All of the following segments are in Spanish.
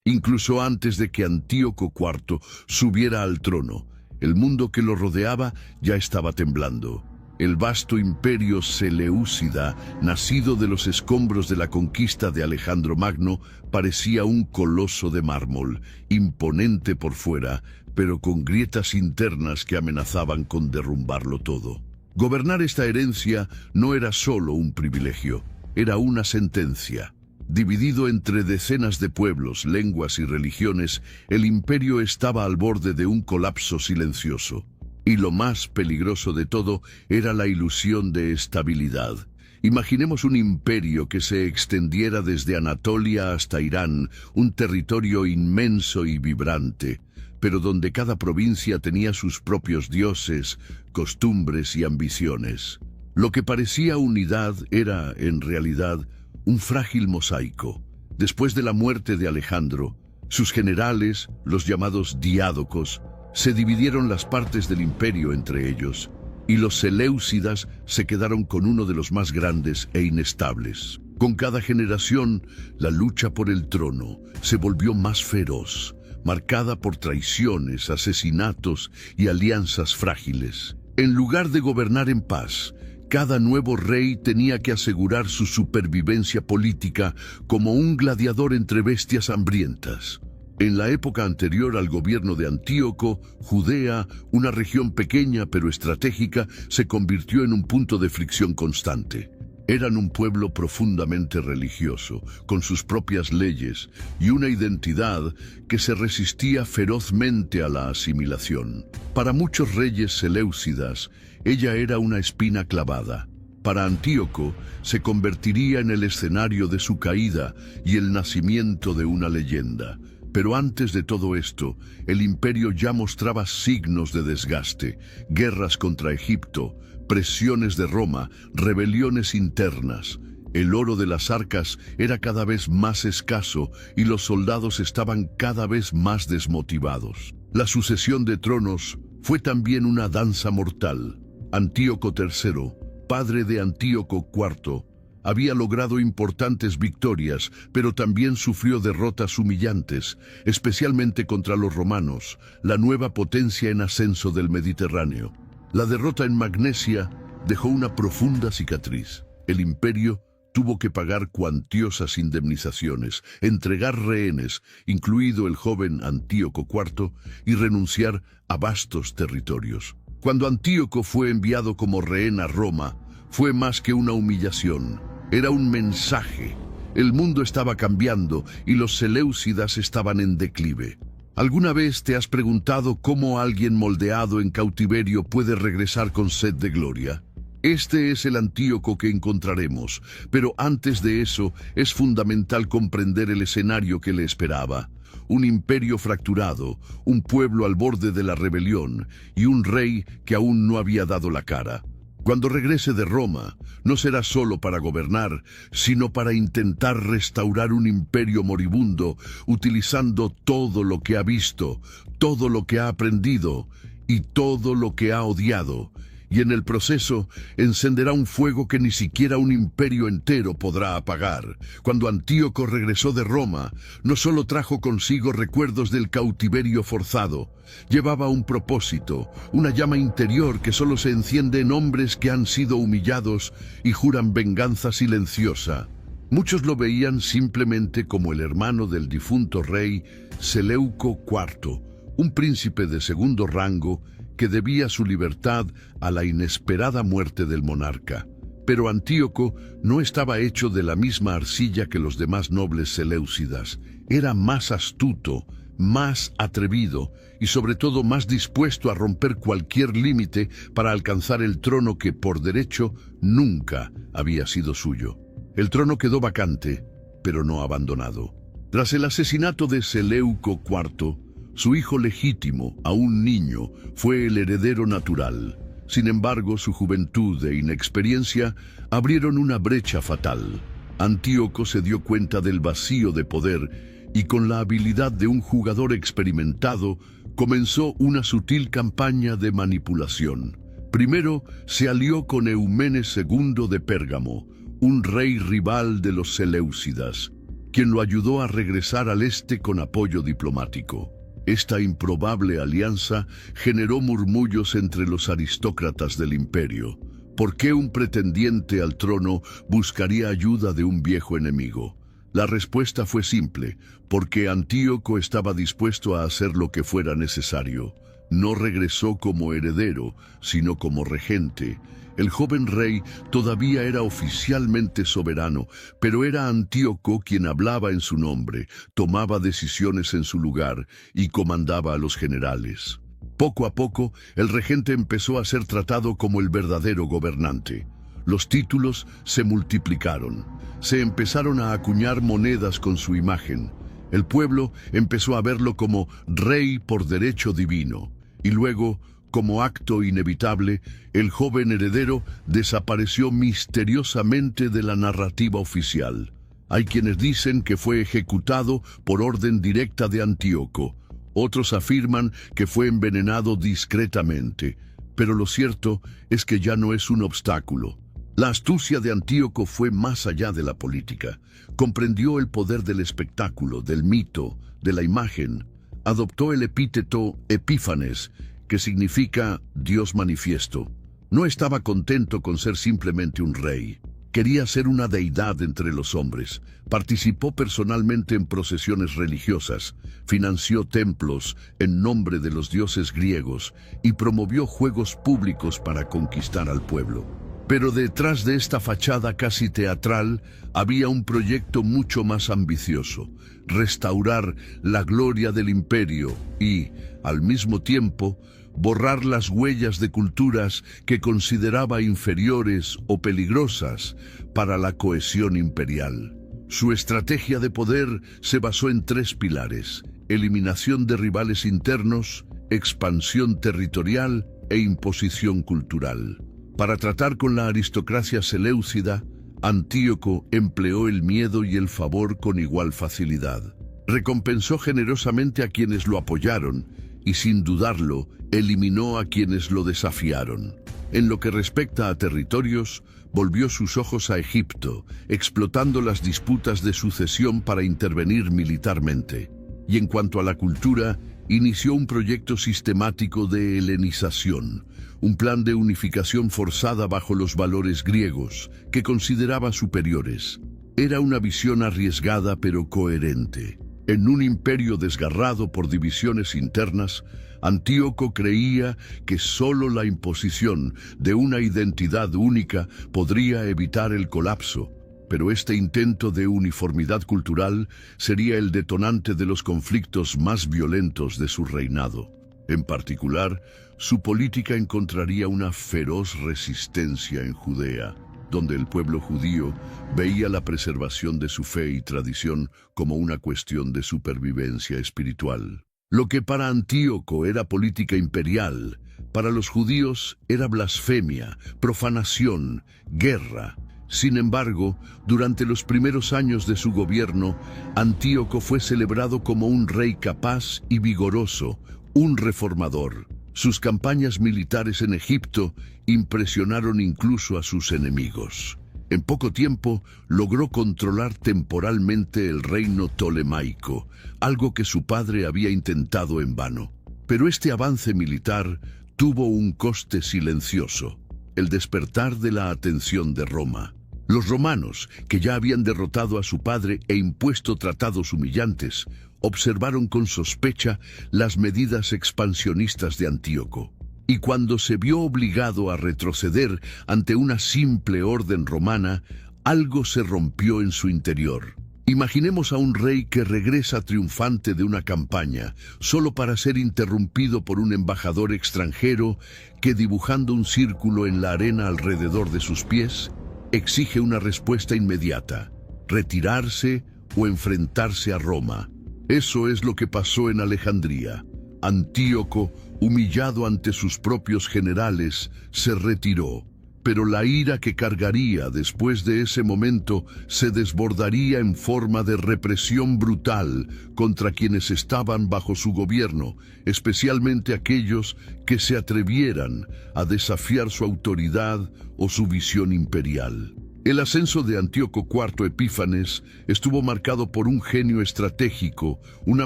Incluso antes de que Antíoco IV subiera al trono, el mundo que lo rodeaba ya estaba temblando. El vasto imperio seleucida, nacido de los escombros de la conquista de Alejandro Magno, parecía un coloso de mármol, imponente por fuera, pero con grietas internas que amenazaban con derrumbarlo todo. Gobernar esta herencia no era solo un privilegio, era una sentencia. Dividido entre decenas de pueblos, lenguas y religiones, el imperio estaba al borde de un colapso silencioso. Y lo más peligroso de todo era la ilusión de estabilidad. Imaginemos un imperio que se extendiera desde Anatolia hasta Irán, un territorio inmenso y vibrante, pero donde cada provincia tenía sus propios dioses, costumbres y ambiciones. Lo que parecía unidad era, en realidad, un frágil mosaico. Después de la muerte de Alejandro, sus generales, los llamados diádocos, se dividieron las partes del imperio entre ellos, y los seleucidas se quedaron con uno de los más grandes e inestables. Con cada generación, la lucha por el trono se volvió más feroz, marcada por traiciones, asesinatos y alianzas frágiles. En lugar de gobernar en paz, cada nuevo rey tenía que asegurar su supervivencia política como un gladiador entre bestias hambrientas. En la época anterior al gobierno de Antíoco, Judea, una región pequeña pero estratégica, se convirtió en un punto de fricción constante. Eran un pueblo profundamente religioso, con sus propias leyes y una identidad que se resistía ferozmente a la asimilación. Para muchos reyes seleucidas, ella era una espina clavada. Para Antíoco, se convertiría en el escenario de su caída y el nacimiento de una leyenda. Pero antes de todo esto, el imperio ya mostraba signos de desgaste, guerras contra Egipto, presiones de Roma, rebeliones internas. El oro de las arcas era cada vez más escaso y los soldados estaban cada vez más desmotivados. La sucesión de tronos fue también una danza mortal. Antíoco III, padre de Antíoco IV, había logrado importantes victorias, pero también sufrió derrotas humillantes, especialmente contra los romanos, la nueva potencia en ascenso del Mediterráneo. La derrota en Magnesia dejó una profunda cicatriz. El imperio tuvo que pagar cuantiosas indemnizaciones, entregar rehenes, incluido el joven Antíoco IV, y renunciar a vastos territorios. Cuando Antíoco fue enviado como rehén a Roma, fue más que una humillación. Era un mensaje. El mundo estaba cambiando y los seleucidas estaban en declive. ¿Alguna vez te has preguntado cómo alguien moldeado en cautiverio puede regresar con sed de gloria? Este es el Antíoco que encontraremos, pero antes de eso es fundamental comprender el escenario que le esperaba. Un imperio fracturado, un pueblo al borde de la rebelión y un rey que aún no había dado la cara. Cuando regrese de Roma, no será solo para gobernar, sino para intentar restaurar un imperio moribundo, utilizando todo lo que ha visto, todo lo que ha aprendido y todo lo que ha odiado. Y en el proceso encenderá un fuego que ni siquiera un imperio entero podrá apagar. Cuando Antíoco regresó de Roma, no solo trajo consigo recuerdos del cautiverio forzado, llevaba un propósito, una llama interior que solo se enciende en hombres que han sido humillados y juran venganza silenciosa. Muchos lo veían simplemente como el hermano del difunto rey Seleuco IV, un príncipe de segundo rango que debía su libertad a la inesperada muerte del monarca. Pero Antíoco no estaba hecho de la misma arcilla que los demás nobles seleucidas. Era más astuto, más atrevido y sobre todo más dispuesto a romper cualquier límite para alcanzar el trono que por derecho nunca había sido suyo. El trono quedó vacante, pero no abandonado. Tras el asesinato de Seleuco IV, su hijo legítimo, aún niño, fue el heredero natural. Sin embargo, su juventud e inexperiencia abrieron una brecha fatal. Antíoco se dio cuenta del vacío de poder y con la habilidad de un jugador experimentado, comenzó una sutil campaña de manipulación. Primero, se alió con Eumenes II de Pérgamo, un rey rival de los seleucidas. quien lo ayudó a regresar al este con apoyo diplomático. Esta improbable alianza generó murmullos entre los aristócratas del imperio. ¿Por qué un pretendiente al trono buscaría ayuda de un viejo enemigo? La respuesta fue simple, porque Antíoco estaba dispuesto a hacer lo que fuera necesario. No regresó como heredero, sino como regente. El joven rey todavía era oficialmente soberano, pero era Antíoco quien hablaba en su nombre, tomaba decisiones en su lugar y comandaba a los generales. Poco a poco, el regente empezó a ser tratado como el verdadero gobernante. Los títulos se multiplicaron. Se empezaron a acuñar monedas con su imagen. El pueblo empezó a verlo como rey por derecho divino. Y luego, como acto inevitable, el joven heredero desapareció misteriosamente de la narrativa oficial. Hay quienes dicen que fue ejecutado por orden directa de Antíoco. Otros afirman que fue envenenado discretamente. Pero lo cierto es que ya no es un obstáculo. La astucia de Antíoco fue más allá de la política. Comprendió el poder del espectáculo, del mito, de la imagen. Adoptó el epíteto Epífanes, que significa Dios manifiesto. No estaba contento con ser simplemente un rey. Quería ser una deidad entre los hombres. Participó personalmente en procesiones religiosas, financió templos en nombre de los dioses griegos y promovió juegos públicos para conquistar al pueblo. Pero detrás de esta fachada casi teatral había un proyecto mucho más ambicioso: restaurar la gloria del imperio y, al mismo tiempo, borrar las huellas de culturas que consideraba inferiores o peligrosas para la cohesión imperial. Su estrategia de poder se basó en 3 pilares: eliminación de rivales internos, expansión territorial e imposición cultural. Para tratar con la aristocracia seleucida, Antíoco empleó el miedo y el favor con igual facilidad. Recompensó generosamente a quienes lo apoyaron y, sin dudarlo, eliminó a quienes lo desafiaron. En lo que respecta a territorios, volvió sus ojos a Egipto, explotando las disputas de sucesión para intervenir militarmente. Y en cuanto a la cultura, inició un proyecto sistemático de helenización, un plan de unificación forzada bajo los valores griegos, que consideraba superiores. Era una visión arriesgada pero coherente. En un imperio desgarrado por divisiones internas, Antíoco creía que solo la imposición de una identidad única podría evitar el colapso, pero este intento de uniformidad cultural sería el detonante de los conflictos más violentos de su reinado. En particular, su política encontraría una feroz resistencia en Judea, donde el pueblo judío veía la preservación de su fe y tradición como una cuestión de supervivencia espiritual. Lo que para Antíoco era política imperial, para los judíos era blasfemia, profanación, guerra. Sin embargo, durante los primeros años de su gobierno, Antíoco fue celebrado como un rey capaz y vigoroso, un reformador. Sus campañas militares en Egipto impresionaron incluso a sus enemigos. En poco tiempo logró controlar temporalmente el reino ptolemaico, algo que su padre había intentado en vano. Pero este avance militar tuvo un coste silencioso: el despertar de la atención de Roma. Los romanos, que ya habían derrotado a su padre e impuesto tratados humillantes, observaron con sospecha las medidas expansionistas de Antíoco. Y cuando se vio obligado a retroceder ante una simple orden romana, algo se rompió en su interior. Imaginemos a un rey que regresa triunfante de una campaña, solo para ser interrumpido por un embajador extranjero que, dibujando un círculo en la arena alrededor de sus pies, exige una respuesta inmediata: retirarse o enfrentarse a Roma. Eso es lo que pasó en Alejandría. Antíoco, humillado ante sus propios generales, se retiró. Pero la ira que cargaría después de ese momento se desbordaría en forma de represión brutal contra quienes estaban bajo su gobierno, especialmente aquellos que se atrevieran a desafiar su autoridad o su visión imperial. El ascenso de Antíoco IV Epífanes estuvo marcado por un genio estratégico, una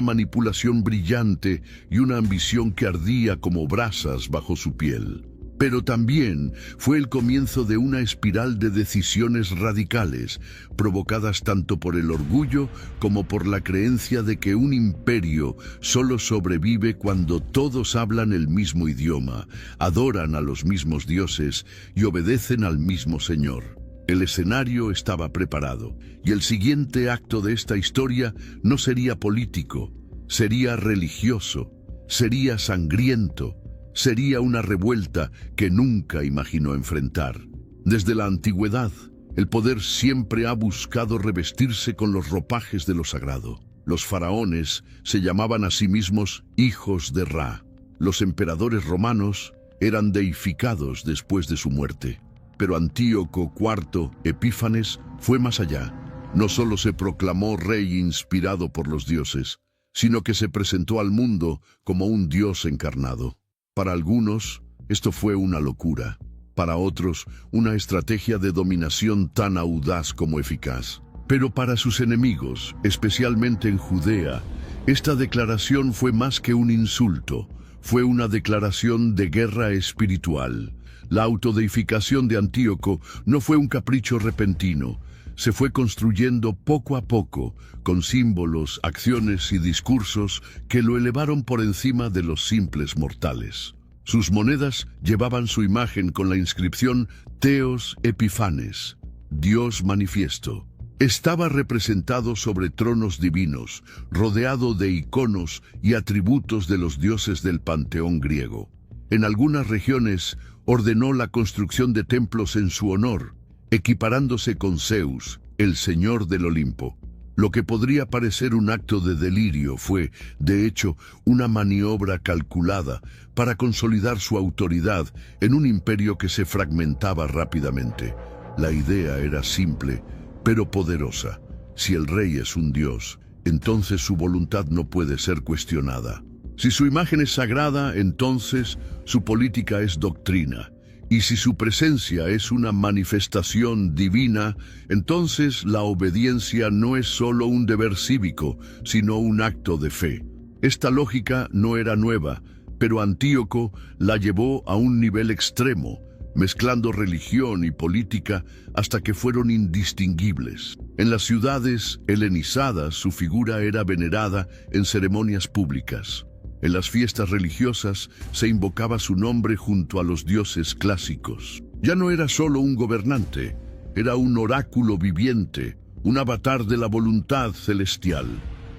manipulación brillante y una ambición que ardía como brasas bajo su piel. Pero también fue el comienzo de una espiral de decisiones radicales, provocadas tanto por el orgullo como por la creencia de que un imperio solo sobrevive cuando todos hablan el mismo idioma, adoran a los mismos dioses y obedecen al mismo Señor. El escenario estaba preparado, y el siguiente acto de esta historia no sería político, sería religioso, sería sangriento, sería una revuelta que nunca imaginó enfrentar. Desde la antigüedad, el poder siempre ha buscado revestirse con los ropajes de lo sagrado. Los faraones se llamaban a sí mismos hijos de Ra. Los emperadores romanos eran deificados después de su muerte. Pero Antíoco IV Epífanes fue más allá. No solo se proclamó rey inspirado por los dioses, sino que se presentó al mundo como un dios encarnado. Para algunos, esto fue una locura. Para otros, una estrategia de dominación tan audaz como eficaz. Pero para sus enemigos, especialmente en Judea, esta declaración fue más que un insulto. Fue una declaración de guerra espiritual. La autodeificación de Antíoco no fue un capricho repentino. Se fue construyendo poco a poco, con símbolos, acciones y discursos que lo elevaron por encima de los simples mortales. Sus monedas llevaban su imagen con la inscripción Theos Epiphanes, Dios manifiesto. Estaba representado sobre tronos divinos, rodeado de iconos y atributos de los dioses del panteón griego. En algunas regiones ordenó la construcción de templos en su honor, equiparándose con Zeus, el señor del Olimpo. Lo que podría parecer un acto de delirio fue, de hecho, una maniobra calculada para consolidar su autoridad en un imperio que se fragmentaba rápidamente. La idea era simple, pero poderosa. Si el rey es un dios, entonces su voluntad no puede ser cuestionada. Si su imagen es sagrada, entonces su política es doctrina. Y si su presencia es una manifestación divina, entonces la obediencia no es solo un deber cívico, sino un acto de fe. Esta lógica no era nueva, pero Antíoco la llevó a un nivel extremo, mezclando religión y política hasta que fueron indistinguibles. En las ciudades helenizadas, su figura era venerada en ceremonias públicas. En las fiestas religiosas se invocaba su nombre junto a los dioses clásicos. Ya no era solo un gobernante, era un oráculo viviente, un avatar de la voluntad celestial.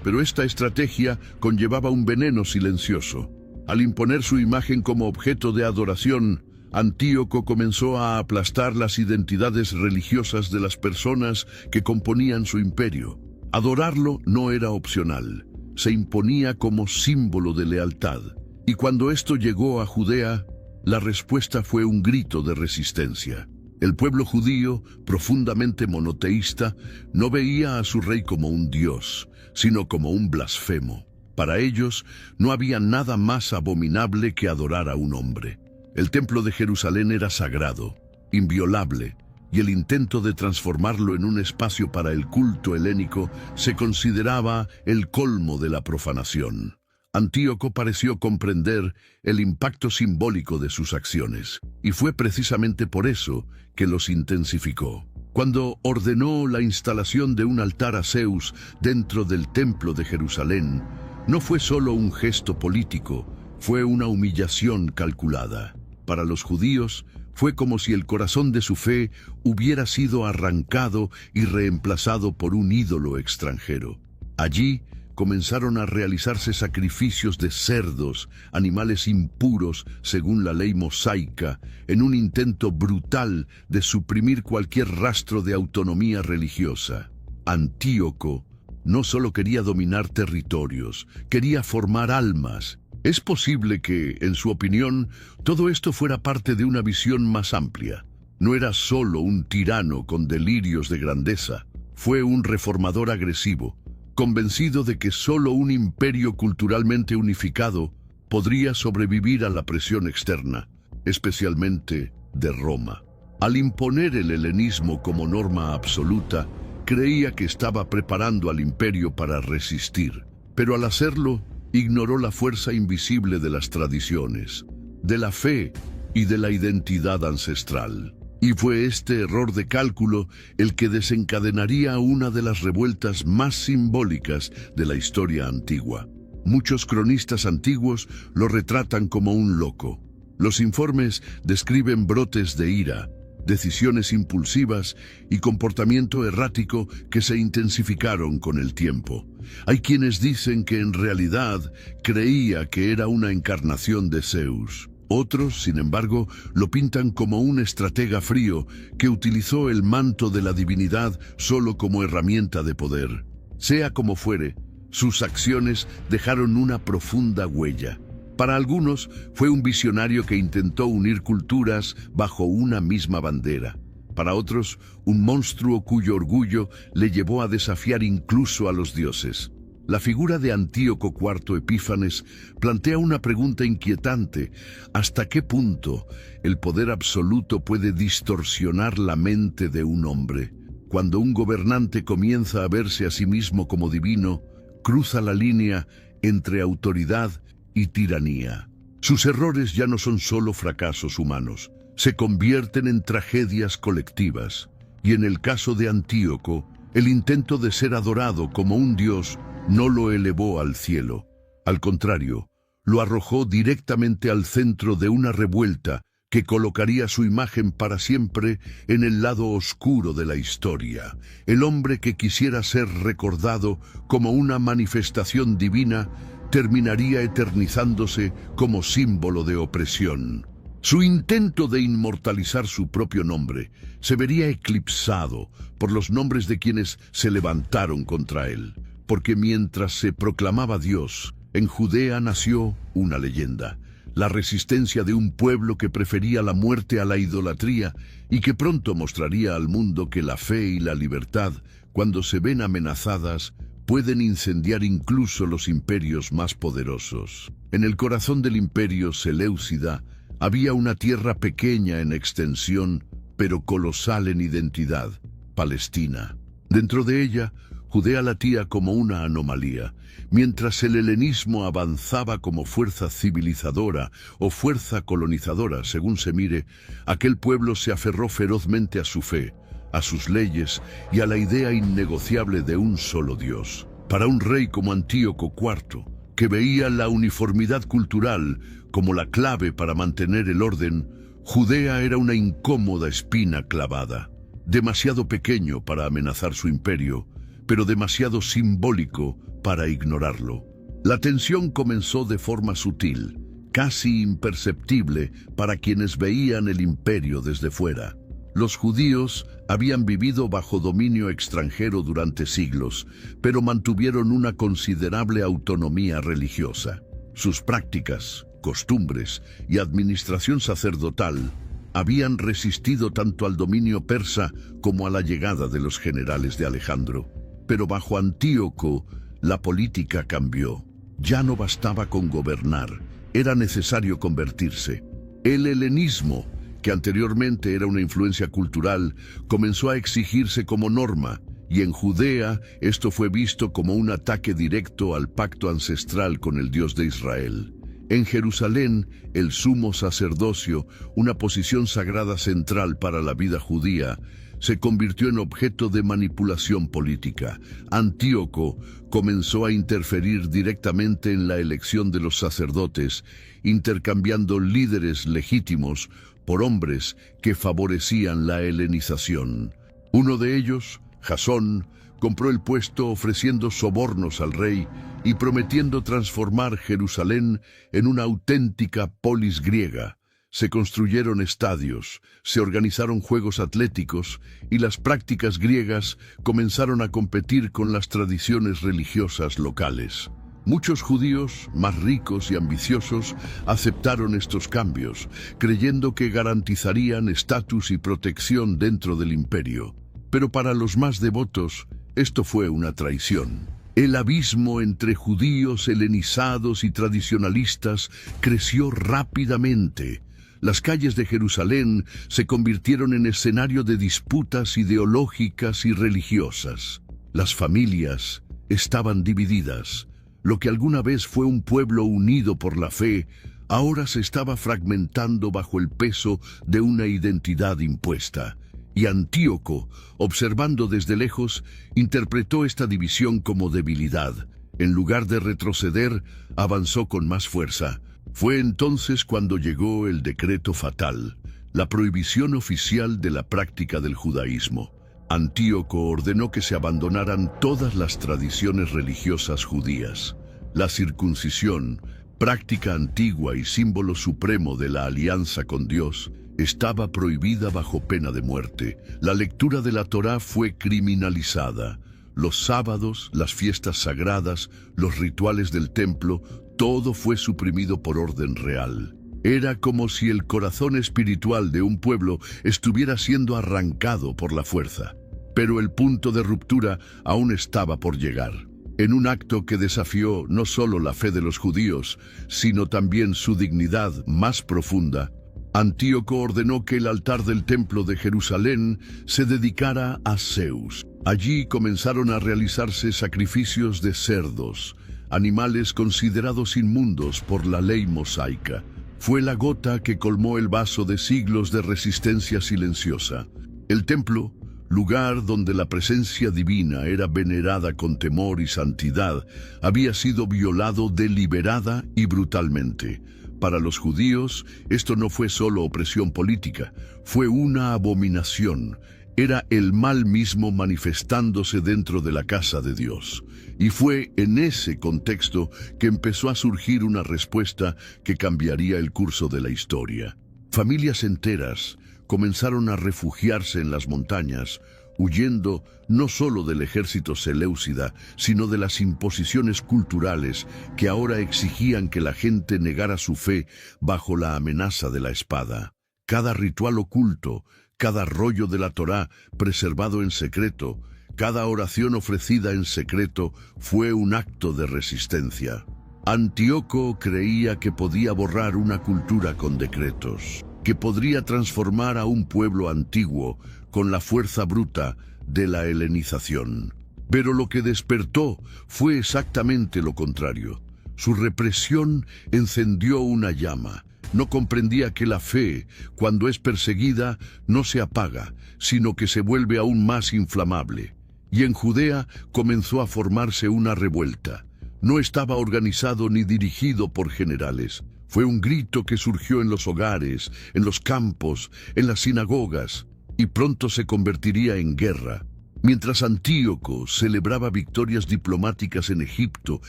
Pero esta estrategia conllevaba un veneno silencioso. Al imponer su imagen como objeto de adoración, Antíoco comenzó a aplastar las identidades religiosas de las personas que componían su imperio. Adorarlo no era opcional. Se imponía como símbolo de lealtad. Y cuando esto llegó a Judea, la respuesta fue un grito de resistencia. El pueblo judío, profundamente monoteísta, no veía a su rey como un dios, sino como un blasfemo. Para ellos, no había nada más abominable que adorar a un hombre. El templo de Jerusalén era sagrado, inviolable, y el intento de transformarlo en un espacio para el culto helénico se consideraba el colmo de la profanación. Antíoco pareció comprender el impacto simbólico de sus acciones, y fue precisamente por eso que los intensificó. Cuando ordenó la instalación de un altar a Zeus dentro del templo de Jerusalén, no fue solo un gesto político, fue una humillación calculada. Para los judíos, fue como si el corazón de su fe hubiera sido arrancado y reemplazado por un ídolo extranjero. Allí comenzaron a realizarse sacrificios de cerdos, animales impuros según la ley mosaica, en un intento brutal de suprimir cualquier rastro de autonomía religiosa. Antíoco no solo quería dominar territorios, quería formar almas. Es posible que, en su opinión, todo esto fuera parte de una visión más amplia. No era solo un tirano con delirios de grandeza, fue un reformador agresivo, convencido de que solo un imperio culturalmente unificado podría sobrevivir a la presión externa, especialmente de Roma. Al imponer el helenismo como norma absoluta, creía que estaba preparando al imperio para resistir, pero al hacerlo, ignoró la fuerza invisible de las tradiciones, de la fe y de la identidad ancestral. Y fue este error de cálculo el que desencadenaría una de las revueltas más simbólicas de la historia antigua. Muchos cronistas antiguos lo retratan como un loco. Los informes describen brotes de ira, decisiones impulsivas y comportamiento errático que se intensificaron con el tiempo. Hay quienes dicen que en realidad creía que era una encarnación de Zeus. Otros, sin embargo, lo pintan como un estratega frío que utilizó el manto de la divinidad solo como herramienta de poder. Sea como fuere, sus acciones dejaron una profunda huella. Para algunos, fue un visionario que intentó unir culturas bajo una misma bandera. Para otros, un monstruo cuyo orgullo le llevó a desafiar incluso a los dioses. La figura de Antíoco IV Epífanes plantea una pregunta inquietante: ¿hasta qué punto el poder absoluto puede distorsionar la mente de un hombre? Cuando un gobernante comienza a verse a sí mismo como divino, cruza la línea entre autoridad y tiranía. Sus errores ya no son solo fracasos humanos, se convierten en tragedias colectivas. Y en el caso de Antíoco, el intento de ser adorado como un dios no lo elevó al cielo. Al contrario, lo arrojó directamente al centro de una revuelta que colocaría su imagen para siempre en el lado oscuro de la historia. El hombre que quisiera ser recordado como una manifestación divina terminaría eternizándose como símbolo de opresión. Su intento de inmortalizar su propio nombre se vería eclipsado por los nombres de quienes se levantaron contra él. Porque mientras se proclamaba Dios, en Judea nació una leyenda, la resistencia de un pueblo que prefería la muerte a la idolatría y que pronto mostraría al mundo que la fe y la libertad, cuando se ven amenazadas, pueden incendiar incluso los imperios más poderosos. En el corazón del imperio Seleucida había una tierra pequeña en extensión, pero colosal en identidad: Palestina. Dentro de ella, Judea latía como una anomalía, mientras el helenismo avanzaba como fuerza civilizadora o fuerza colonizadora, según se mire. Aquel pueblo se aferró ferozmente a su fe, a sus leyes y a la idea innegociable de un solo Dios. Para un rey como Antíoco IV, que veía la uniformidad cultural como la clave para mantener el orden, Judea era una incómoda espina clavada, demasiado pequeño para amenazar su imperio, pero demasiado simbólico para ignorarlo. La tensión comenzó de forma sutil, casi imperceptible para quienes veían el imperio desde fuera. Los judíos habían vivido bajo dominio extranjero durante siglos, pero mantuvieron una considerable autonomía religiosa. Sus prácticas, costumbres y administración sacerdotal habían resistido tanto al dominio persa como a la llegada de los generales de Alejandro. Pero bajo Antíoco, la política cambió. Ya no bastaba con gobernar, era necesario convertirse. El helenismo, que anteriormente era una influencia cultural, comenzó a exigirse como norma, y en Judea esto fue visto como un ataque directo al pacto ancestral con el Dios de Israel. En Jerusalén, el sumo sacerdocio, una posición sagrada central para la vida judía, se convirtió en objeto de manipulación política. Antíoco comenzó a interferir directamente en la elección de los sacerdotes, intercambiando líderes legítimos por hombres que favorecían la helenización. Uno de ellos, Jasón, compró el puesto ofreciendo sobornos al rey y prometiendo transformar Jerusalén en una auténtica polis griega. Se construyeron estadios, se organizaron juegos atléticos y las prácticas griegas comenzaron a competir con las tradiciones religiosas locales. Muchos judíos, más ricos y ambiciosos, aceptaron estos cambios, creyendo que garantizarían estatus y protección dentro del imperio. Pero para los más devotos, esto fue una traición. El abismo entre judíos helenizados y tradicionalistas creció rápidamente. Las calles de Jerusalén se convirtieron en escenario de disputas ideológicas y religiosas. Las familias estaban divididas. Lo que alguna vez fue un pueblo unido por la fe, ahora se estaba fragmentando bajo el peso de una identidad impuesta. Y Antíoco, observando desde lejos, interpretó esta división como debilidad. En lugar de retroceder, avanzó con más fuerza. Fue entonces cuando llegó el decreto fatal, la prohibición oficial de la práctica del judaísmo. Antíoco ordenó que se abandonaran todas las tradiciones religiosas judías. La circuncisión, práctica antigua y símbolo supremo de la alianza con Dios, estaba prohibida bajo pena de muerte. La lectura de la Torá fue criminalizada. Los sábados, las fiestas sagradas, los rituales del templo, todo fue suprimido por orden real. Era como si el corazón espiritual de un pueblo estuviera siendo arrancado por la fuerza. Pero el punto de ruptura aún estaba por llegar. En un acto que desafió no solo la fe de los judíos, sino también su dignidad más profunda, Antíoco ordenó que el altar del templo de Jerusalén se dedicara a Zeus. Allí comenzaron a realizarse sacrificios de cerdos, animales considerados inmundos por la ley mosaica. Fue la gota que colmó el vaso de siglos de resistencia silenciosa. El templo, lugar donde la presencia divina era venerada con temor y santidad, había sido violado deliberada y brutalmente. Para los judíos, esto no fue solo opresión política, fue una abominación. Era el mal mismo manifestándose dentro de la casa de Dios. Y fue en ese contexto que empezó a surgir una respuesta que cambiaría el curso de la historia. Familias enteras comenzaron a refugiarse en las montañas, huyendo no solo del ejército seleucida, sino de las imposiciones culturales que ahora exigían que la gente negara su fe bajo la amenaza de la espada. Cada ritual oculto, cada rollo de la Torá preservado en secreto, cada oración ofrecida en secreto fue un acto de resistencia. Antíoco creía que podía borrar una cultura con decretos, que podría transformar a un pueblo antiguo con la fuerza bruta de la helenización. Pero lo que despertó fue exactamente lo contrario. Su represión encendió una llama. No comprendía que la fe, cuando es perseguida, no se apaga, sino que se vuelve aún más inflamable. Y en Judea comenzó a formarse una revuelta. No estaba organizado ni dirigido por generales. Fue un grito que surgió en los hogares, en los campos, en las sinagogas, y pronto se convertiría en guerra. Mientras Antíoco celebraba victorias diplomáticas en Egipto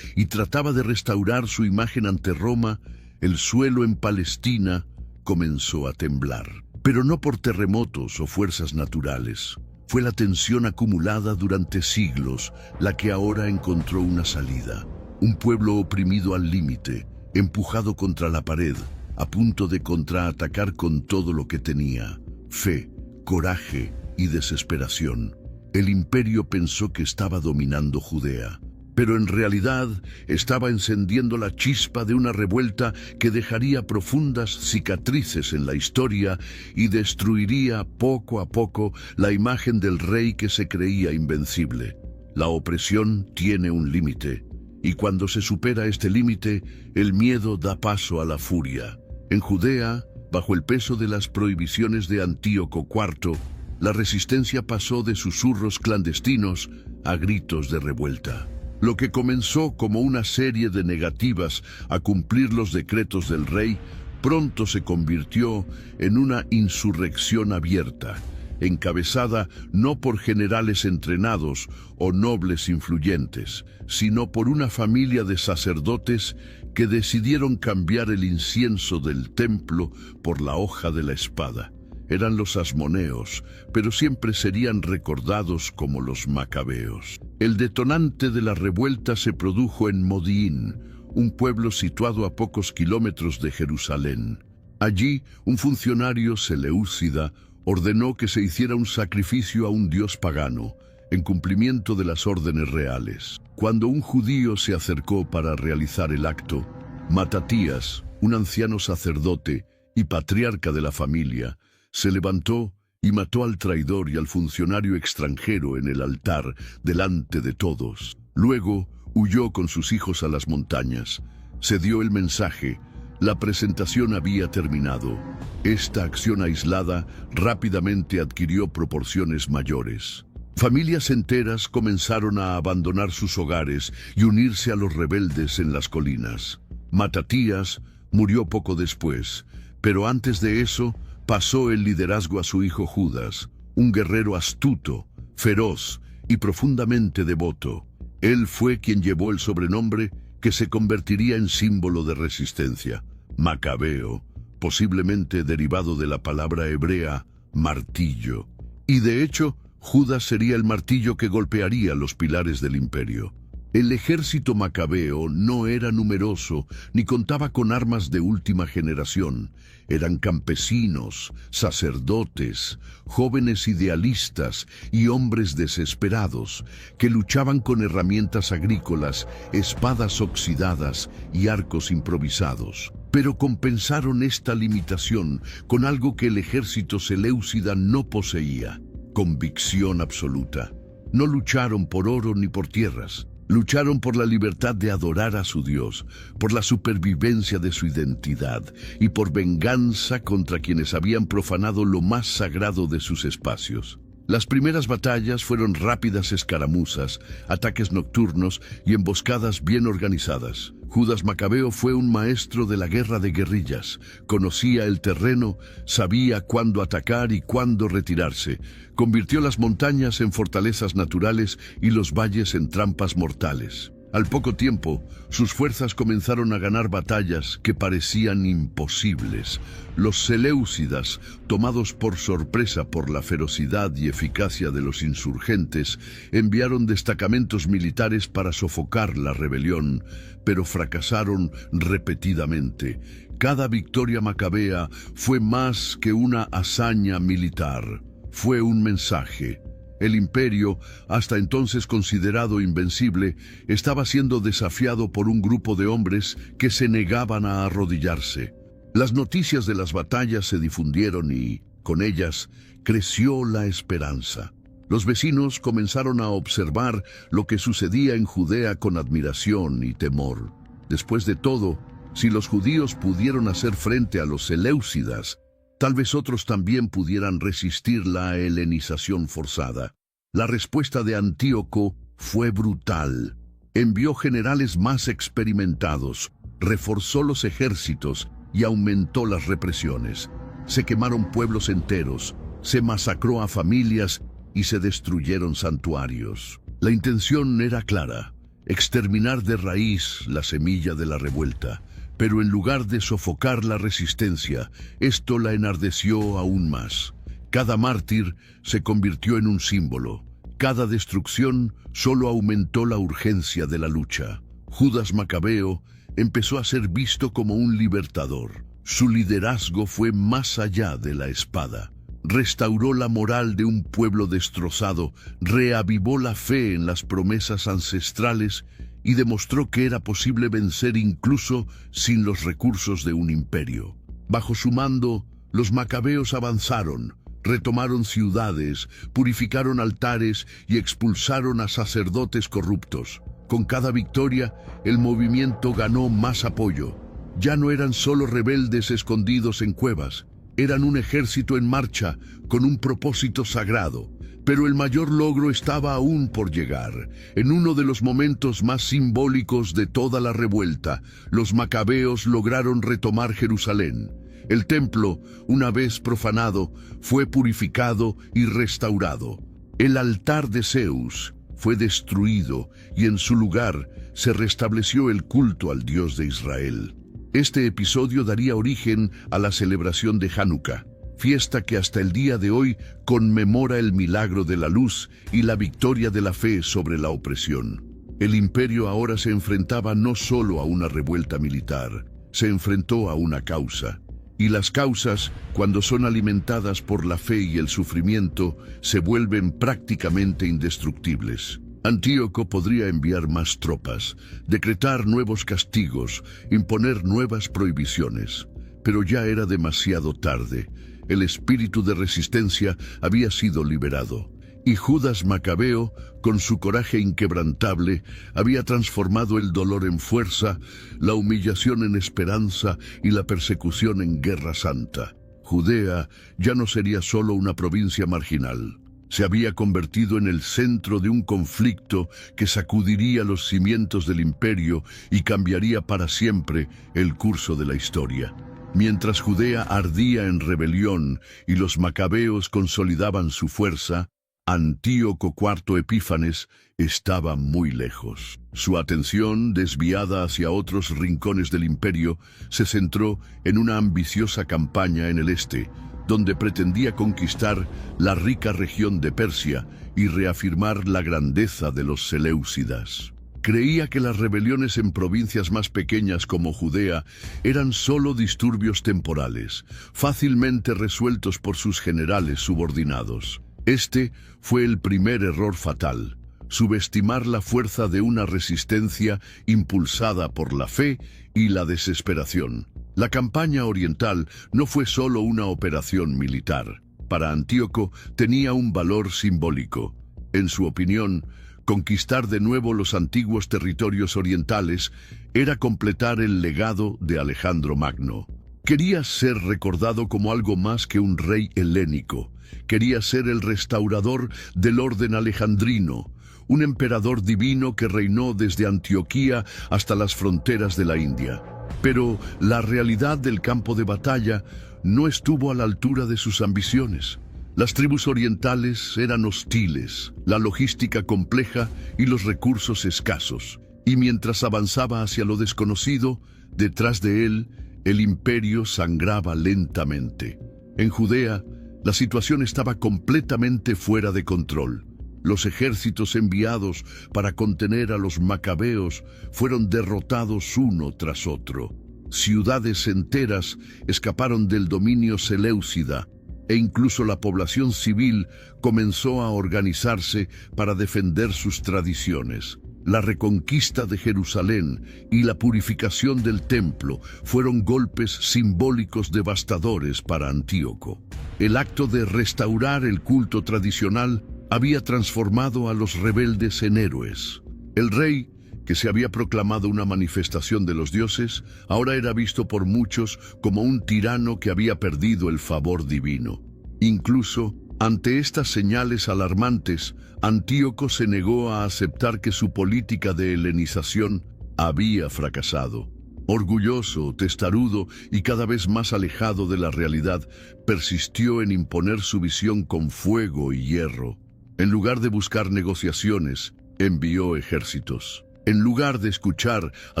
y trataba de restaurar su imagen ante Roma, el suelo en Palestina comenzó a temblar. Pero no por terremotos o fuerzas naturales. Fue la tensión acumulada durante siglos la que ahora encontró una salida. Un pueblo oprimido al límite, empujado contra la pared, a punto de contraatacar con todo lo que tenía: fe, coraje y desesperación. El imperio pensó que estaba dominando Judea, pero en realidad estaba encendiendo la chispa de una revuelta que dejaría profundas cicatrices en la historia y destruiría poco a poco la imagen del rey que se creía invencible. La opresión tiene un límite, y cuando se supera este límite, el miedo da paso a la furia. En Judea, bajo el peso de las prohibiciones de Antíoco IV, la resistencia pasó de susurros clandestinos a gritos de revuelta. Lo que comenzó como una serie de negativas a cumplir los decretos del rey, pronto se convirtió en una insurrección abierta, encabezada no por generales entrenados o nobles influyentes, sino por una familia de sacerdotes que decidieron cambiar el incienso del templo por la hoja de la espada. Eran los asmoneos, pero siempre serían recordados como los macabeos. El detonante de la revuelta se produjo en Modiín, un pueblo situado a pocos kilómetros de Jerusalén. Allí, un funcionario seleucida ordenó que se hiciera un sacrificio a un dios pagano, en cumplimiento de las órdenes reales. Cuando un judío se acercó para realizar el acto, Matatías, un anciano sacerdote, y patriarca de la familia, se levantó y mató al traidor y al funcionario extranjero en el altar delante de todos. Luego huyó con sus hijos a las montañas. Se dio el mensaje: la presentación había terminado. Esta acción aislada rápidamente adquirió proporciones mayores. Familias enteras comenzaron a abandonar sus hogares y unirse a los rebeldes en las colinas. Matatías murió poco después, pero antes de eso pasó el liderazgo a su hijo Judas, un guerrero astuto, feroz y profundamente devoto. Él fue quien llevó el sobrenombre que se convertiría en símbolo de resistencia: Macabeo, posiblemente derivado de la palabra hebrea martillo. Y de hecho, Judas sería el martillo que golpearía los pilares del imperio. El ejército macabeo no era numeroso ni contaba con armas de última generación. Eran campesinos, sacerdotes, jóvenes idealistas y hombres desesperados que luchaban con herramientas agrícolas, espadas oxidadas y arcos improvisados. Pero compensaron esta limitación con algo que el ejército seleucida no poseía: convicción absoluta. No lucharon por oro ni por tierras. Lucharon por la libertad de adorar a su Dios, por la supervivencia de su identidad y por venganza contra quienes habían profanado lo más sagrado de sus espacios. Las primeras batallas fueron rápidas escaramuzas, ataques nocturnos y emboscadas bien organizadas. Judas Macabeo fue un maestro de la guerra de guerrillas. Conocía el terreno, sabía cuándo atacar y cuándo retirarse. Convirtió las montañas en fortalezas naturales y los valles en trampas mortales. Al poco tiempo, sus fuerzas comenzaron a ganar batallas que parecían imposibles. Los seleucidas, tomados por sorpresa por la ferocidad y eficacia de los insurgentes, enviaron destacamentos militares para sofocar la rebelión, pero fracasaron repetidamente. Cada victoria macabea fue más que una hazaña militar. Fue un mensaje. El imperio, hasta entonces considerado invencible, estaba siendo desafiado por un grupo de hombres que se negaban a arrodillarse. Las noticias de las batallas se difundieron y, con ellas, creció la esperanza. Los vecinos comenzaron a observar lo que sucedía en Judea con admiración y temor. Después de todo, si los judíos pudieron hacer frente a los seleucidas, tal vez otros también pudieran resistir la helenización forzada. La respuesta de Antíoco fue brutal. Envió generales más experimentados, reforzó los ejércitos y aumentó las represiones. Se quemaron pueblos enteros, se masacró a familias y se destruyeron santuarios. La intención era clara: exterminar de raíz la semilla de la revuelta. Pero en lugar de sofocar la resistencia, esto la enardeció aún más. Cada mártir se convirtió en un símbolo. Cada destrucción solo aumentó la urgencia de la lucha. Judas Macabeo empezó a ser visto como un libertador. Su liderazgo fue más allá de la espada. Restauró la moral de un pueblo destrozado, reavivó la fe en las promesas ancestrales y demostró que era posible vencer incluso sin los recursos de un imperio. Bajo su mando, los macabeos avanzaron, retomaron ciudades, purificaron altares y expulsaron a sacerdotes corruptos. Con cada victoria, el movimiento ganó más apoyo. Ya no eran solo rebeldes escondidos en cuevas, eran un ejército en marcha con un propósito sagrado. Pero el mayor logro estaba aún por llegar. En uno de los momentos más simbólicos de toda la revuelta, los macabeos lograron retomar Jerusalén. El templo, una vez profanado, fue purificado y restaurado. El altar de Zeus fue destruido y en su lugar se restableció el culto al Dios de Israel. Este episodio daría origen a la celebración de Hanukkah, fiesta que hasta el día de hoy conmemora el milagro de la luz y la victoria de la fe sobre la opresión. El imperio ahora se enfrentaba no solo a una revuelta militar, se enfrentó a una causa. Y las causas, cuando son alimentadas por la fe y el sufrimiento, se vuelven prácticamente indestructibles. Antíoco podría enviar más tropas, decretar nuevos castigos, imponer nuevas prohibiciones. pero ya era demasiado tarde. El espíritu de resistencia había sido liberado. Y Judas Macabeo, con su coraje inquebrantable, había transformado el dolor en fuerza, la humillación en esperanza y la persecución en guerra santa. Judea ya no sería solo una provincia marginal. Se había convertido en el centro de un conflicto que sacudiría los cimientos del imperio y cambiaría para siempre el curso de la historia. Mientras Judea ardía en rebelión y los macabeos consolidaban su fuerza, Antíoco IV Epífanes estaba muy lejos. Su atención, desviada hacia otros rincones del imperio, se centró en una ambiciosa campaña en el este, donde pretendía conquistar la rica región de Persia y reafirmar la grandeza de los Seleucidas. Creía que las rebeliones en provincias más pequeñas como Judea eran solo disturbios temporales, fácilmente resueltos por sus generales subordinados. Este fue el primer error fatal: subestimar la fuerza de una resistencia impulsada por la fe y la desesperación. La campaña oriental no fue solo una operación militar. Para Antíoco tenía un valor simbólico. En su opinión, conquistar de nuevo los antiguos territorios orientales era completar el legado de Alejandro Magno. Quería ser recordado como algo más que un rey helénico. Quería ser el restaurador del orden alejandrino, un emperador divino que reinó desde Antioquía hasta las fronteras de la India. Pero la realidad del campo de batalla no estuvo a la altura de sus ambiciones. Las tribus orientales eran hostiles, la logística compleja y los recursos escasos. Y mientras avanzaba hacia lo desconocido, detrás de él, el imperio sangraba lentamente. En Judea, la situación estaba completamente fuera de control. Los ejércitos enviados para contener a los macabeos fueron derrotados uno tras otro. Ciudades enteras escaparon del dominio seleucida, e incluso la población civil comenzó a organizarse para defender sus tradiciones. La reconquista de Jerusalén y la purificación del templo fueron golpes simbólicos devastadores para Antíoco. El acto de restaurar el culto tradicional había transformado a los rebeldes en héroes. El rey, que se había proclamado una manifestación de los dioses, ahora era visto por muchos como un tirano que había perdido el favor divino. Incluso, ante estas señales alarmantes, Antíoco se negó a aceptar que su política de helenización había fracasado. Orgulloso, testarudo y cada vez más alejado de la realidad, persistió en imponer su visión con fuego y hierro. En lugar de buscar negociaciones, envió ejércitos. En lugar de escuchar a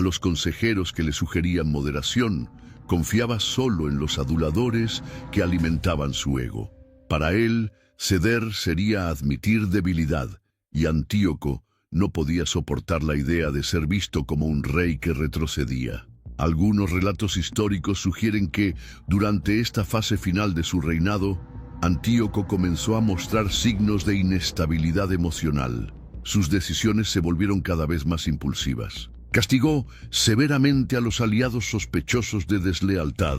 los consejeros que le sugerían moderación, confiaba solo en los aduladores que alimentaban su ego. Para él, ceder sería admitir debilidad, y Antíoco no podía soportar la idea de ser visto como un rey que retrocedía. Algunos relatos históricos sugieren que, durante esta fase final de su reinado, Antíoco comenzó a mostrar signos de inestabilidad emocional. Sus decisiones se volvieron cada vez más impulsivas. Castigó severamente a los aliados sospechosos de deslealtad,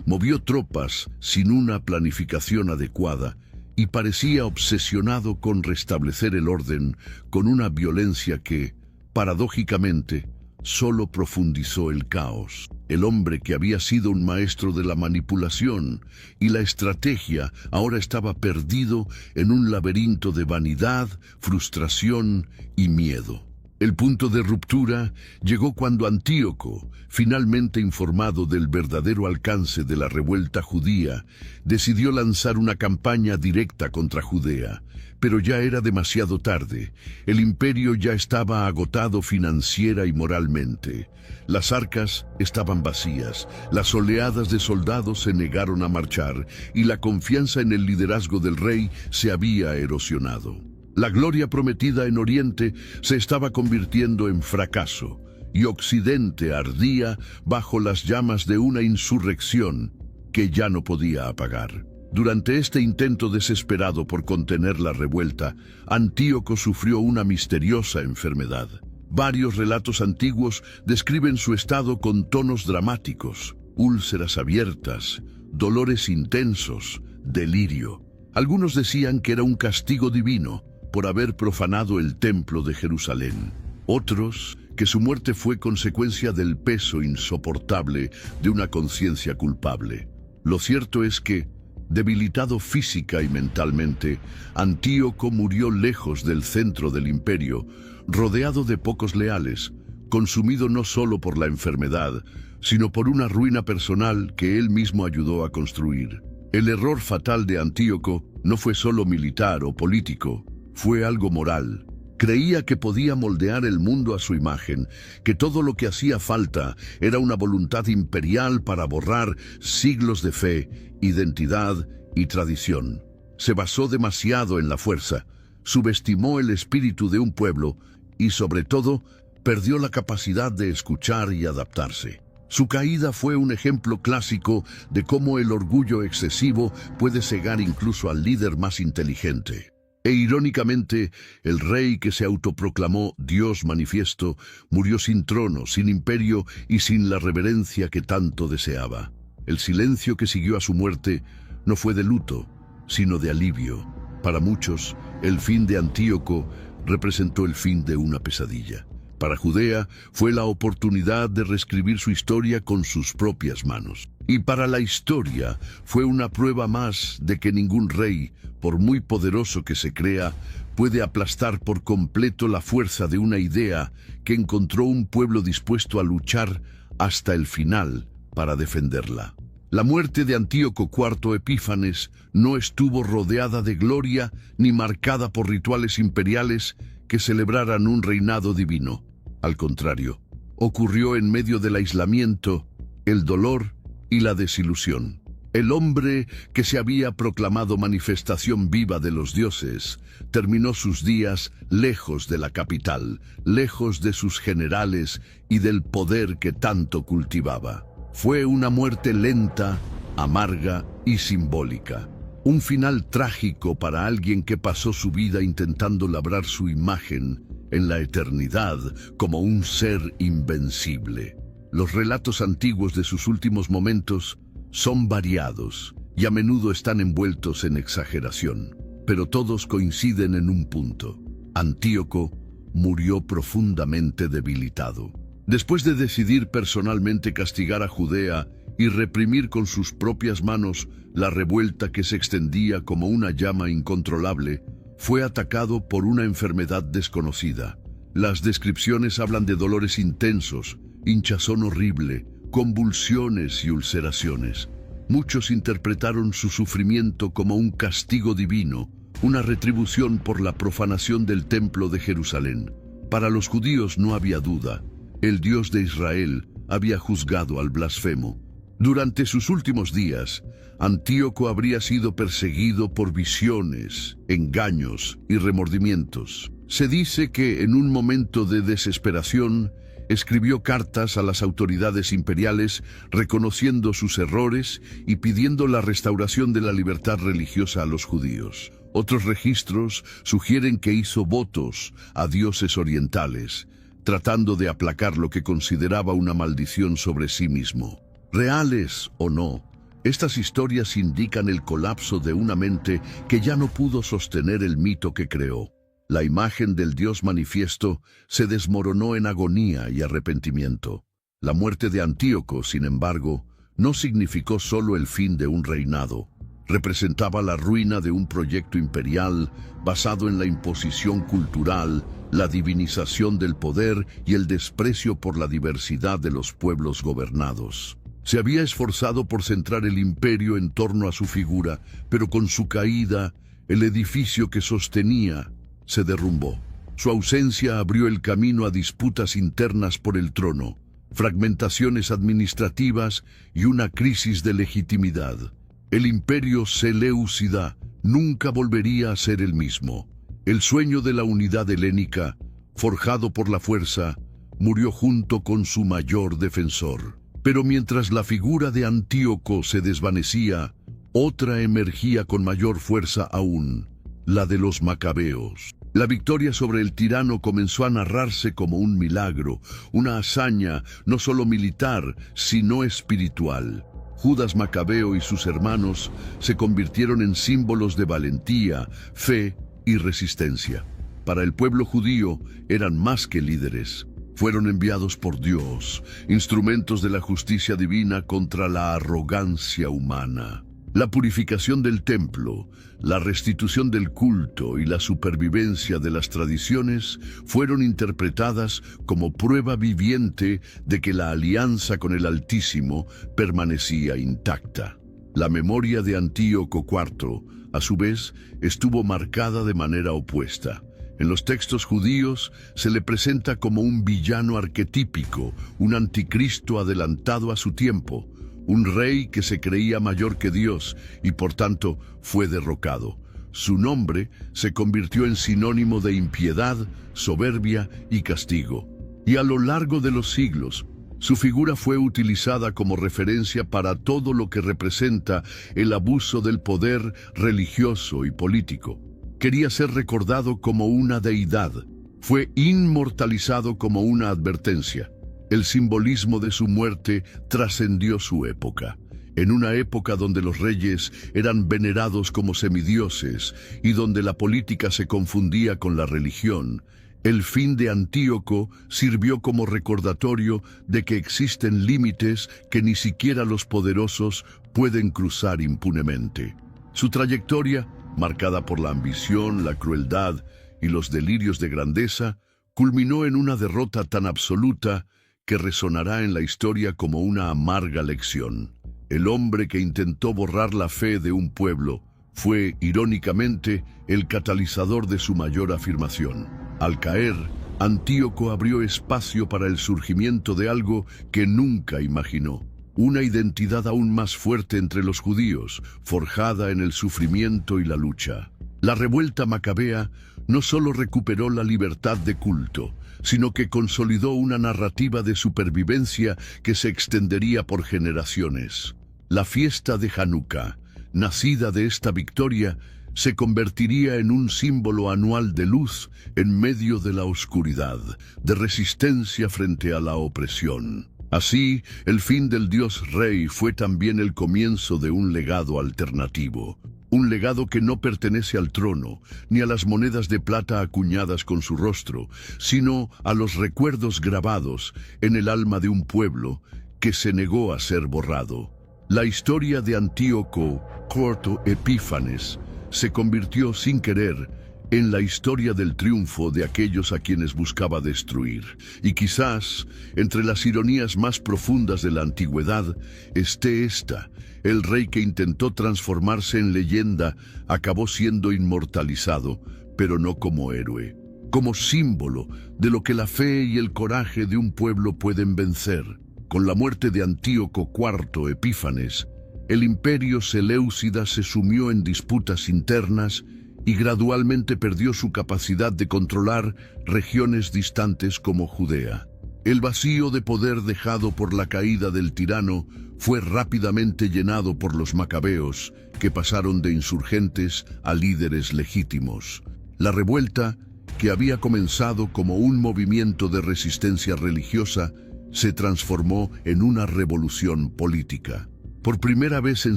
movió tropas sin una planificación adecuada y parecía obsesionado con restablecer el orden con una violencia que, paradójicamente, solo profundizó el caos. El hombre que había sido un maestro de la manipulación y la estrategia ahora estaba perdido en un laberinto de vanidad, frustración y miedo. El punto de ruptura llegó cuando Antíoco, finalmente informado del verdadero alcance de la revuelta judía, decidió lanzar una campaña directa contra Judea. Pero ya era demasiado tarde. El imperio ya estaba agotado financiera y moralmente. Las arcas estaban vacías, las oleadas de soldados se negaron a marchar y la confianza en el liderazgo del rey se había erosionado. La gloria prometida en Oriente se estaba convirtiendo en fracaso, y Occidente ardía bajo las llamas de una insurrección que ya no podía apagar. Durante este intento desesperado por contener la revuelta, Antíoco sufrió una misteriosa enfermedad. Varios relatos antiguos describen su estado con tonos dramáticos. úlceras abiertas, dolores intensos, delirio. Algunos decían que era un castigo divino por haber profanado el templo de Jerusalén. Otros, que su muerte fue consecuencia del peso insoportable de una conciencia culpable. Lo cierto es que, debilitado física y mentalmente, Antíoco murió lejos del centro del imperio, rodeado de pocos leales, consumido no solo por la enfermedad, sino por una ruina personal que él mismo ayudó a construir. El error fatal de Antíoco no fue solo militar o político, fue algo moral. Creía que podía moldear el mundo a su imagen, que todo lo que hacía falta era una voluntad imperial para borrar siglos de fe, identidad y tradición. Se basó demasiado en la fuerza, subestimó el espíritu de un pueblo y, sobre todo, perdió la capacidad de escuchar y adaptarse. Su caída fue un ejemplo clásico de cómo el orgullo excesivo puede cegar incluso al líder más inteligente. E irónicamente, el rey que se autoproclamó Dios manifiesto murió sin trono, sin imperio y sin la reverencia que tanto deseaba. El silencio que siguió a su muerte no fue de luto, sino de alivio. Para muchos, el fin de Antíoco representó el fin de una pesadilla. Para Judea fue la oportunidad de reescribir su historia con sus propias manos. Y para la historia fue una prueba más de que ningún rey, por muy poderoso que se crea, puede aplastar por completo la fuerza de una idea que encontró un pueblo dispuesto a luchar hasta el final para defenderla. La muerte de Antíoco IV Epífanes no estuvo rodeada de gloria ni marcada por rituales imperiales que celebraran un reinado divino. Al contrario, ocurrió en medio del aislamiento, el dolor y la desilusión. El hombre que se había proclamado manifestación viva de los dioses terminó sus días lejos de la capital, lejos de sus generales y del poder que tanto cultivaba. Fue una muerte lenta, amarga y simbólica. Un final trágico para alguien que pasó su vida intentando labrar su imagen en la eternidad como un ser invencible. Los relatos antiguos de sus últimos momentos son variados y a menudo están envueltos en exageración, pero todos coinciden en un punto. Antíoco murió profundamente debilitado. Después de decidir personalmente castigar a Judea y reprimir con sus propias manos la revuelta que se extendía como una llama incontrolable, fue atacado por una enfermedad desconocida. Las descripciones hablan de dolores intensos, hinchazón horrible, convulsiones y ulceraciones. Muchos interpretaron su sufrimiento como un castigo divino, una retribución por la profanación del templo de Jerusalén. Para los judíos no había duda. El Dios de Israel había juzgado al blasfemo. Durante sus últimos días, Antíoco habría sido perseguido por visiones, engaños y remordimientos. Se dice que en un momento de desesperación escribió cartas a las autoridades imperiales reconociendo sus errores y pidiendo la restauración de la libertad religiosa a los judíos. Otros registros sugieren que hizo votos a dioses orientales, tratando de aplacar lo que consideraba una maldición sobre sí mismo. Reales o no, estas historias indican el colapso de una mente que ya no pudo sostener el mito que creó. La imagen del Dios manifiesto se desmoronó en agonía y arrepentimiento. La muerte de Antíoco, sin embargo, no significó solo el fin de un reinado. Representaba la ruina de un proyecto imperial basado en la imposición cultural, la divinización del poder y el desprecio por la diversidad de los pueblos gobernados. Se había esforzado por centrar el imperio en torno a su figura, pero con su caída, el edificio que sostenía se derrumbó. Su ausencia abrió el camino a disputas internas por el trono, fragmentaciones administrativas y una crisis de legitimidad. El imperio seleucida nunca volvería a ser el mismo. El sueño de la unidad helénica, forjado por la fuerza, murió junto con su mayor defensor. Pero mientras la figura de Antíoco se desvanecía, otra emergía con mayor fuerza aún, la de los macabeos. La victoria sobre el tirano comenzó a narrarse como un milagro, una hazaña no solo militar, sino espiritual. Judas Macabeo y sus hermanos se convirtieron en símbolos de valentía, fe y resistencia. Para el pueblo judío eran más que líderes. Fueron enviados por Dios, instrumentos de la justicia divina contra la arrogancia humana. La purificación del templo, la restitución del culto y la supervivencia de las tradiciones fueron interpretadas como prueba viviente de que la alianza con el Altísimo permanecía intacta. La memoria de Antíoco IV, a su vez, estuvo marcada de manera opuesta. En los textos judíos se le presenta como un villano arquetípico, un anticristo adelantado a su tiempo, un rey que se creía mayor que Dios y por tanto fue derrocado. Su nombre se convirtió en sinónimo de impiedad, soberbia y castigo. Y a lo largo de los siglos, su figura fue utilizada como referencia para todo lo que representa el abuso del poder religioso y político. Quería ser recordado como una deidad. Fue inmortalizado como una advertencia. El simbolismo de su muerte trascendió su época. En una época donde los reyes eran venerados como semidioses y donde la política se confundía con la religión, el fin de Antíoco sirvió como recordatorio de que existen límites que ni siquiera los poderosos pueden cruzar impunemente. Su trayectoria, marcada por la ambición, la crueldad y los delirios de grandeza, culminó en una derrota tan absoluta que resonará en la historia como una amarga lección. El hombre que intentó borrar la fe de un pueblo fue, irónicamente, el catalizador de su mayor afirmación. Al caer, Antíoco abrió espacio para el surgimiento de algo que nunca imaginó. Una identidad aún más fuerte entre los judíos, forjada en el sufrimiento y la lucha. La revuelta macabea no solo recuperó la libertad de culto, sino que consolidó una narrativa de supervivencia que se extendería por generaciones. La fiesta de Hanukkah, nacida de esta victoria, se convertiría en un símbolo anual de luz en medio de la oscuridad, de resistencia frente a la opresión. Así, el fin del Dios Rey fue también el comienzo de un legado alternativo. Un legado que no pertenece al trono, ni a las monedas de plata acuñadas con su rostro, sino a los recuerdos grabados en el alma de un pueblo que se negó a ser borrado. La historia de Antíoco IV Epífanes se convirtió sin querer en la historia del triunfo de aquellos a quienes buscaba destruir. Y quizás, entre las ironías más profundas de la antigüedad, esté esta: el rey que intentó transformarse en leyenda acabó siendo inmortalizado, pero no como héroe, como símbolo de lo que la fe y el coraje de un pueblo pueden vencer. Con la muerte de Antíoco IV Epífanes, el imperio seleucida se sumió en disputas internas y gradualmente perdió su capacidad de controlar regiones distantes como Judea. El vacío de poder dejado por la caída del tirano fue rápidamente llenado por los macabeos, que pasaron de insurgentes a líderes legítimos. La revuelta, que había comenzado como un movimiento de resistencia religiosa, se transformó en una revolución política. Por primera vez en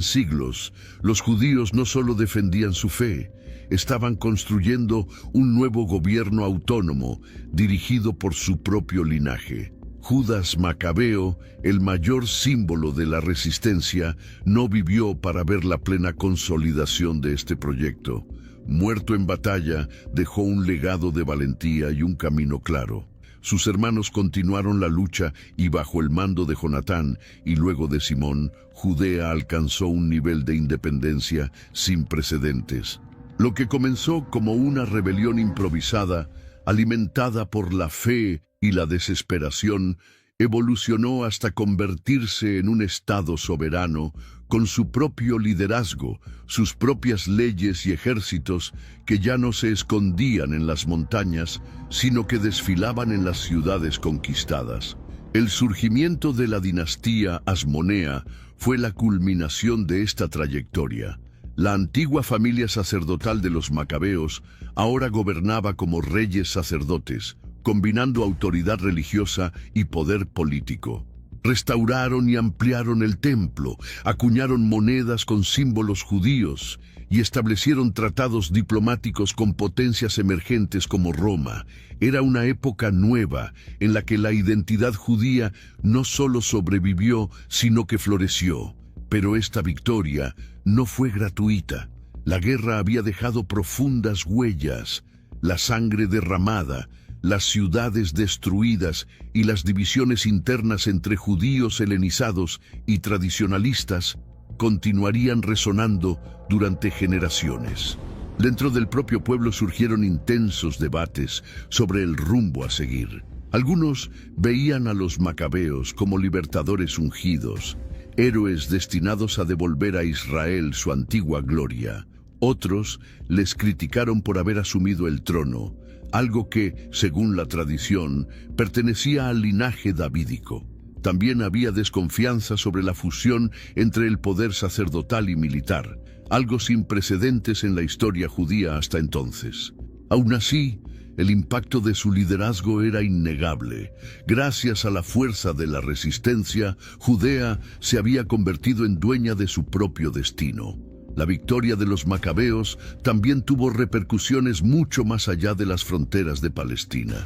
siglos, los judíos no solo defendían su fe, estaban construyendo un nuevo gobierno autónomo dirigido por su propio linaje. Judas Macabeo, el mayor símbolo de la resistencia, no vivió para ver la plena consolidación de este proyecto. Muerto en batalla, dejó un legado de valentía y un camino claro. Sus hermanos continuaron la lucha y bajo el mando de Jonatán y luego de Simón, Judea alcanzó un nivel de independencia sin precedentes. Lo que comenzó como una rebelión improvisada, alimentada por la fe y la desesperación, evolucionó hasta convertirse en un estado soberano, con su propio liderazgo, sus propias leyes y ejércitos que ya no se escondían en las montañas, sino que desfilaban en las ciudades conquistadas. El surgimiento de la dinastía Asmonea fue la culminación de esta trayectoria. La antigua familia sacerdotal de los macabeos ahora gobernaba como reyes sacerdotes, combinando autoridad religiosa y poder político. Restauraron y ampliaron el templo, acuñaron monedas con símbolos judíos y establecieron tratados diplomáticos con potencias emergentes como Roma. Era una época nueva en la que la identidad judía no solo sobrevivió, sino que floreció. Pero esta victoria no fue gratuita. La guerra había dejado profundas huellas, la sangre derramada, las ciudades destruidas y las divisiones internas entre judíos helenizados y tradicionalistas continuarían resonando durante generaciones. Dentro del propio pueblo surgieron intensos debates sobre el rumbo a seguir. Algunos veían a los macabeos como libertadores ungidos, héroes destinados a devolver a Israel su antigua gloria. Otros les criticaron por haber asumido el trono, algo que, según la tradición, pertenecía al linaje davídico. También había desconfianza sobre la fusión entre el poder sacerdotal y militar, algo sin precedentes en la historia judía hasta entonces. Aún así, el impacto de su liderazgo era innegable. Gracias a la fuerza de la resistencia, Judea se había convertido en dueña de su propio destino. La victoria de los macabeos también tuvo repercusiones mucho más allá de las fronteras de Palestina.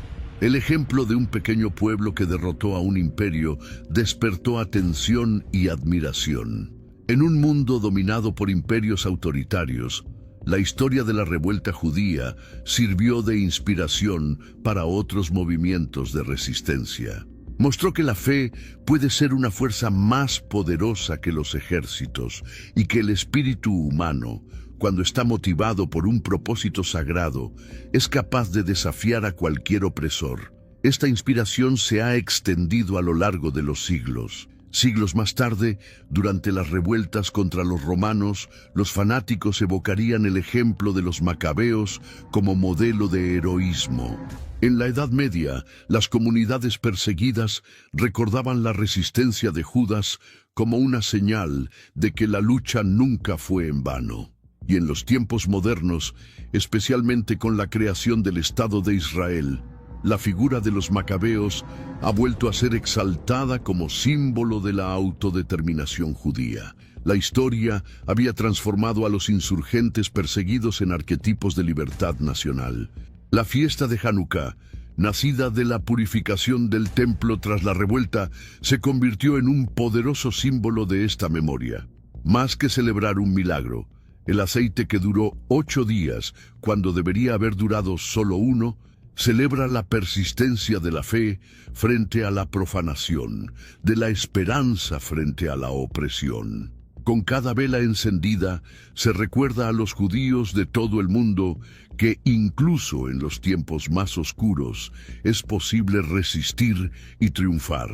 El ejemplo de un pequeño pueblo que derrotó a un imperio despertó atención y admiración. En un mundo dominado por imperios autoritarios, la historia de la revuelta judía sirvió de inspiración para otros movimientos de resistencia. Mostró que la fe puede ser una fuerza más poderosa que los ejércitos y que el espíritu humano, cuando está motivado por un propósito sagrado, es capaz de desafiar a cualquier opresor. Esta inspiración se ha extendido a lo largo de los siglos. Siglos más tarde, durante las revueltas contra los romanos, los fanáticos evocarían el ejemplo de los macabeos como modelo de heroísmo. En la Edad Media, las comunidades perseguidas recordaban la resistencia de Judas como una señal de que la lucha nunca fue en vano. Y en los tiempos modernos, especialmente con la creación del Estado de Israel, la figura de los macabeos ha vuelto a ser exaltada como símbolo de la autodeterminación judía. La historia había transformado a los insurgentes perseguidos en arquetipos de libertad nacional. La fiesta de Hanukkah, nacida de la purificación del templo tras la revuelta, se convirtió en un poderoso símbolo de esta memoria. Más que celebrar un milagro, el aceite que duró 8 días, cuando debería haber durado solo 1, celebra la persistencia de la fe frente a la profanación, de la esperanza frente a la opresión. Con cada vela encendida, se recuerda a los judíos de todo el mundo que incluso en los tiempos más oscuros es posible resistir y triunfar.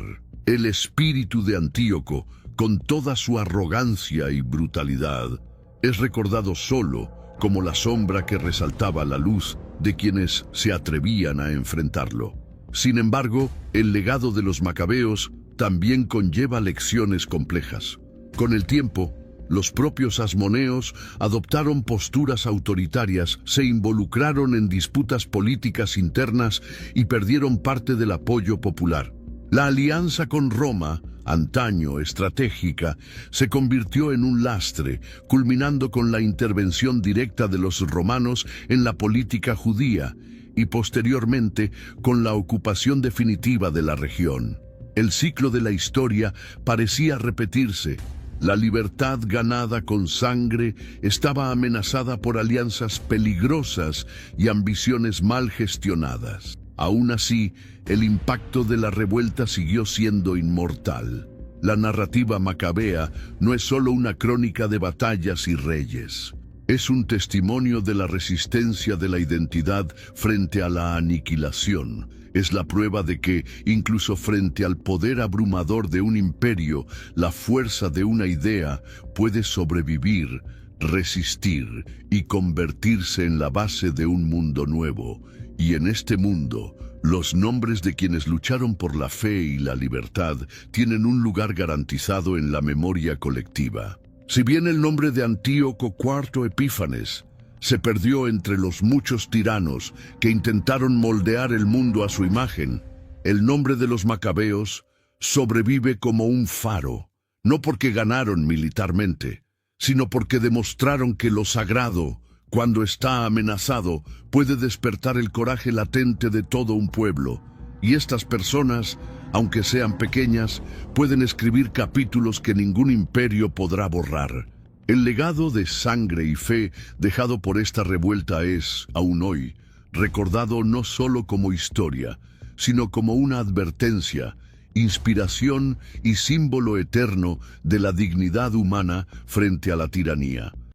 El espíritu de Antíoco, con toda su arrogancia y brutalidad, es recordado solo como la sombra que resaltaba la luz de quienes se atrevían a enfrentarlo. Sin embargo, el legado de los macabeos también conlleva lecciones complejas. Con el tiempo, los propios asmoneos adoptaron posturas autoritarias, se involucraron en disputas políticas internas y perdieron parte del apoyo popular. La alianza con Roma, antaño estratégica, se convirtió en un lastre, culminando con la intervención directa de los romanos en la política judía y posteriormente con la ocupación definitiva de la región. El ciclo de la historia parecía repetirse. La libertad ganada con sangre estaba amenazada por alianzas peligrosas y ambiciones mal gestionadas. Aún así, el impacto de la revuelta siguió siendo inmortal. La narrativa macabea no es solo una crónica de batallas y reyes. Es un testimonio de la resistencia de la identidad frente a la aniquilación. Es la prueba de que, incluso frente al poder abrumador de un imperio, la fuerza de una idea puede sobrevivir, resistir y convertirse en la base de un mundo nuevo. Y en este mundo, los nombres de quienes lucharon por la fe y la libertad tienen un lugar garantizado en la memoria colectiva. Si bien el nombre de Antíoco IV Epífanes se perdió entre los muchos tiranos que intentaron moldear el mundo a su imagen, el nombre de los macabeos sobrevive como un faro, no porque ganaron militarmente, sino porque demostraron que lo sagrado, cuando está amenazado, puede despertar el coraje latente de todo un pueblo. Y estas personas, aunque sean pequeñas, pueden escribir capítulos que ningún imperio podrá borrar. El legado de sangre y fe dejado por esta revuelta es, aún hoy, recordado no solo como historia, sino como una advertencia, inspiración y símbolo eterno de la dignidad humana frente a la tiranía.